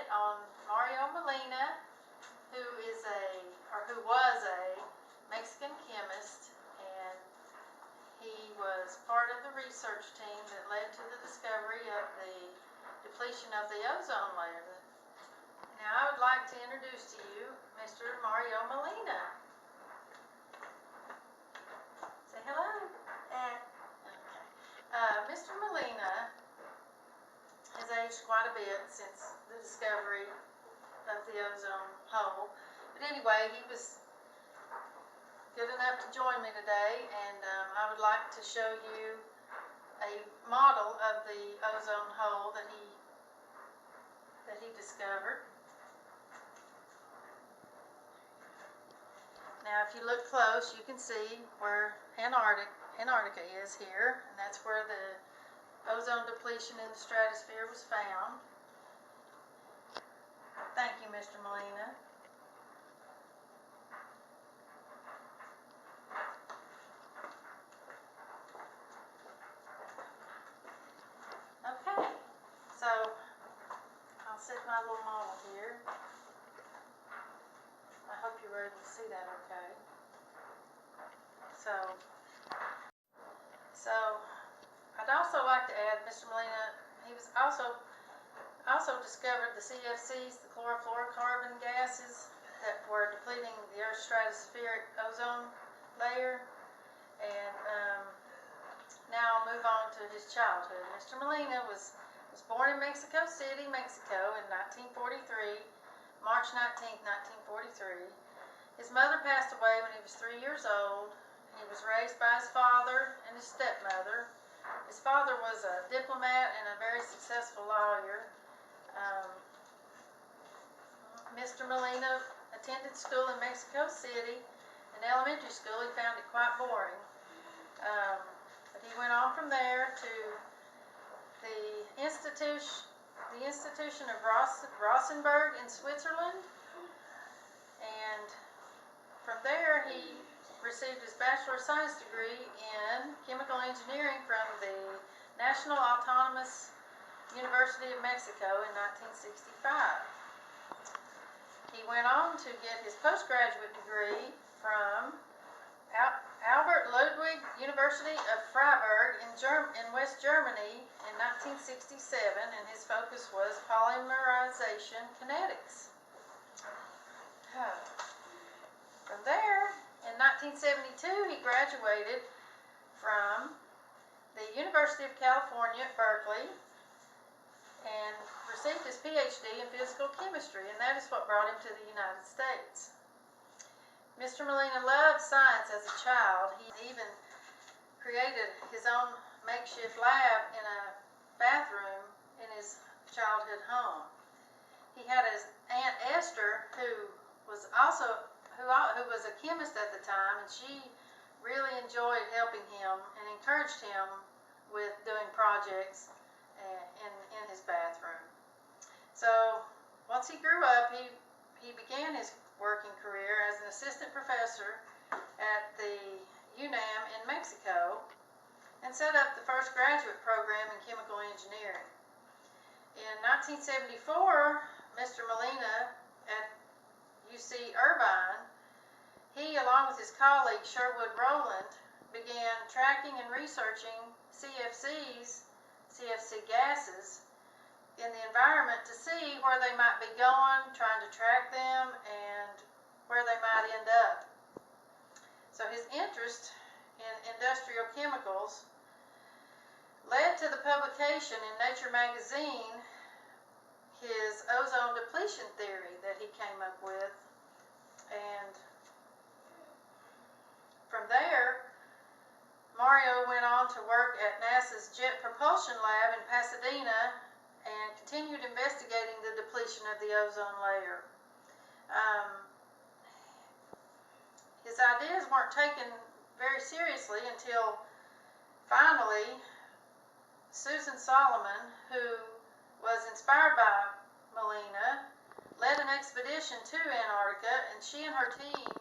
on Mario Molina, who was a Mexican chemist, and he was part of the research team that led to the discovery of the depletion of the ozone layer. Now I would like to introduce to you Mr. Mario Molina. Say hello. Okay. Mr. Molina has aged quite a bit since the discovery of the ozone hole. But anyway, he was good enough to join me today, and I would like to show you a model of the ozone hole that he discovered. Now, if you look close, you can see where Antarctica is here, and that's where the ozone depletion in the stratosphere was found. Thank you, Mr. Molina. Okay, so I'll set my little model here. I hope you were able to see that okay. So I'd also like to add, Mr. Molina, he was also discovered the CFCs, the chlorofluorocarbon gases that were depleting the Earth's stratospheric ozone layer. And now I'll move on to his childhood. Mr. Molina was born in Mexico City, Mexico in 1943, March 19th, 1943. His mother passed away when he was 3 years old. He was raised by his father and his stepmother. His father was a diplomat and a very successful lawyer. Mr. Molina attended school in Mexico City. In elementary school, he found it quite boring. But he went on from there to the institution of Rosenberg in Switzerland, and from there he received his Bachelor of Science degree in Chemical Engineering from the National Autonomous University of Mexico in 1965. He went on to get his postgraduate degree from Albert Ludwig University of Freiburg in West Germany in 1967, and his focus was polymerization kinetics. From there, in 1972, he graduated from the University of California at Berkeley and received his PhD in physical chemistry, and that is what brought him to the United States. Mr. Molina loved science as a child. He even created his own makeshift lab in a bathroom in his childhood home. He had his Aunt Esther, who was a chemist at the time, and she really enjoyed helping him and encouraged him with doing projects in his bathroom. So once he grew up, he began his working career as an assistant professor at the UNAM in Mexico and set up the first graduate program in chemical engineering. In 1974, Mr. Molina at UC Irvine, he, along with his colleague Sherwood Rowland, began tracking and researching CFC gases in the environment to see where they might be going, trying to track them, and where they might end up. So his interest in industrial chemicals led to the publication in Nature magazine his ozone depletion theory that he came up with. And from there, Mario went on to work at NASA's Jet Propulsion Lab in Pasadena and continued investigating the depletion of the ozone layer. His ideas weren't taken very seriously until finally Susan Solomon, who was inspired by Molina, led an expedition to Antarctica, and she and her team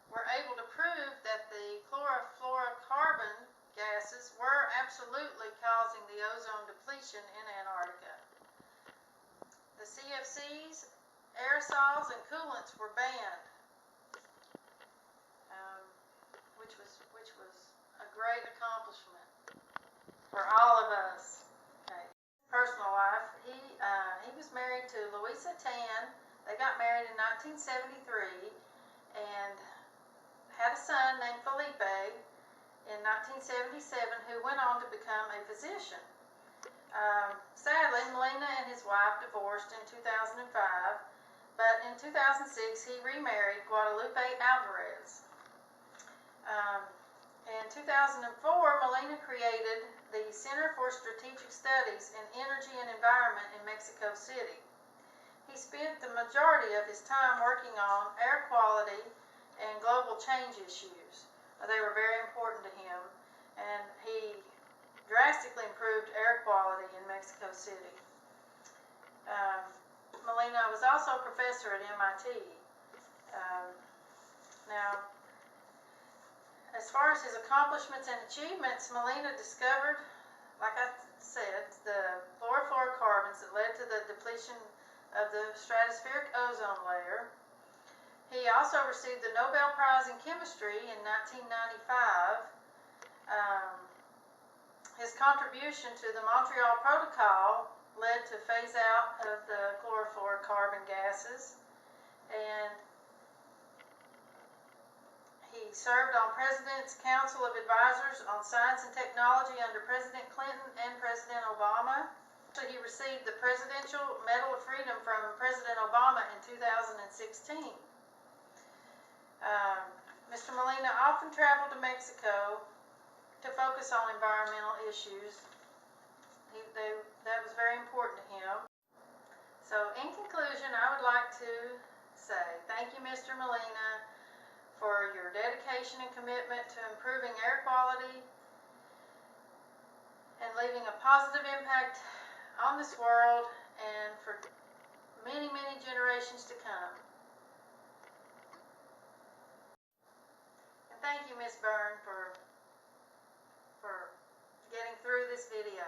were able to prove that the chlorofluorocarbon gases were absolutely causing the ozone depletion in Antarctica. The CFC HFCs, aerosols, and coolants were banned, which was a great accomplishment for all of us. Okay. Personal life, he was married to Louisa Tan. They got married in 1973 and had a son named Felipe in 1977 who went on to become a physician. Sadly, Molina and his wife divorced in 2005, but in 2006 he remarried Guadalupe Alvarez. In 2004, Molina created the Center for Strategic Studies in Energy and Environment in Mexico City. He spent the majority of his time working on air quality and global change issues. They were very important to him, and he drastically improved air quality in Mexico City. Molina was also a professor at MIT. Now, as far as his accomplishments and achievements, Molina discovered, like I said, the chlorofluorocarbons that led to the depletion of the stratospheric ozone layer. He also received the Nobel Prize in Chemistry in 1995. His contribution to the Montreal Protocol led to phase out of the chlorofluorocarbon gases, and he served on President's Council of Advisors on Science and Technology under President Clinton and President Obama. He received the Presidential Medal of Freedom from President Obama in 2016. Mr. Molina often traveled to Mexico to focus on environmental issues. That was very important to him. So in conclusion, I would like to say thank you, Mr. Molina, for your dedication and commitment to improving air quality and leaving a positive impact on this world and for many, many generations to come. And thank you, Ms. Byrne, for getting through this video.